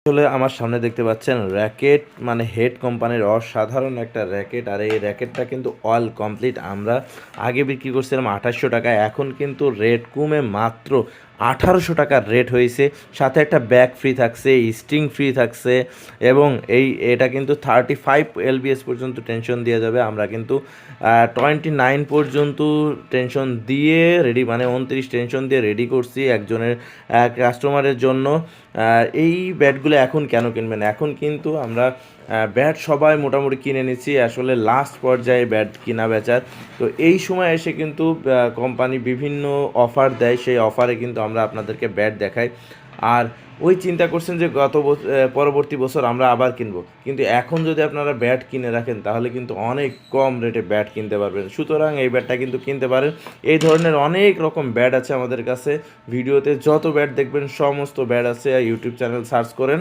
আসলে আমার সামনে দেখতে পাচ্ছেন র্যাকেট, মানে হেড কোম্পানির অসাধারণ একটা র্যাকেট। আর এই র্যাকেটটা কিন্তু অল কমপ্লিট আমরা আগে বিক্রি করছিলাম 2800 টাকা, এখন কিন্তু রেট কমে মাত্র 1800 টাকার রেট হয়েছে। সাথে একটা ব্যাগ ফ্রি থাকছে, স্ট্রিং ফ্রি থাকছে, এবং এটা কিন্তু 35 LBS পর্যন্ত টেনশন দিয়ে যাবে। আমরা কিন্তু 29 পর্যন্ত টেনশন দিয়ে রেডি, মানে 29 টেনশন দিয়ে রেডি করছি একজনের কাস্টমারের জন্য। এই ব্যাটগুলো এখন কেন কিনবেন? এখন কিন্তু আমরা ব্যাট সবাই মোটামুটি কিনে নিচ্ছি, আসলে লাস্ট পর্যায়ে ব্যাট কিনা বেচার। তো এই সময় এসে কিন্তু কোম্পানি বিভিন্ন অফার দেয়, সেই অফারে কিন্তু আমরা আপনাদেরকে ব্যাট দেখাই। আর ওই চিন্তা করছেন যে পরবর্তী বছর আমরা আবার কিনবো, কিন্তু এখন যদি আপনারা ব্যাট কিনে রাখেন তাহলে কিন্তু অনেক কম রেটে ব্যাট কিনতে পারবেন। সুতরাং এই ব্যাটটা কিন্তু কিনতে পারেন। এই ধরনের অনেক রকম ব্যাট আছে আমাদের কাছে, ভিডিওতে যত ব্যাট দেখবেন সমস্ত ব্যাট আছে, ইউটিউব চ্যানেল সার্চ করেন।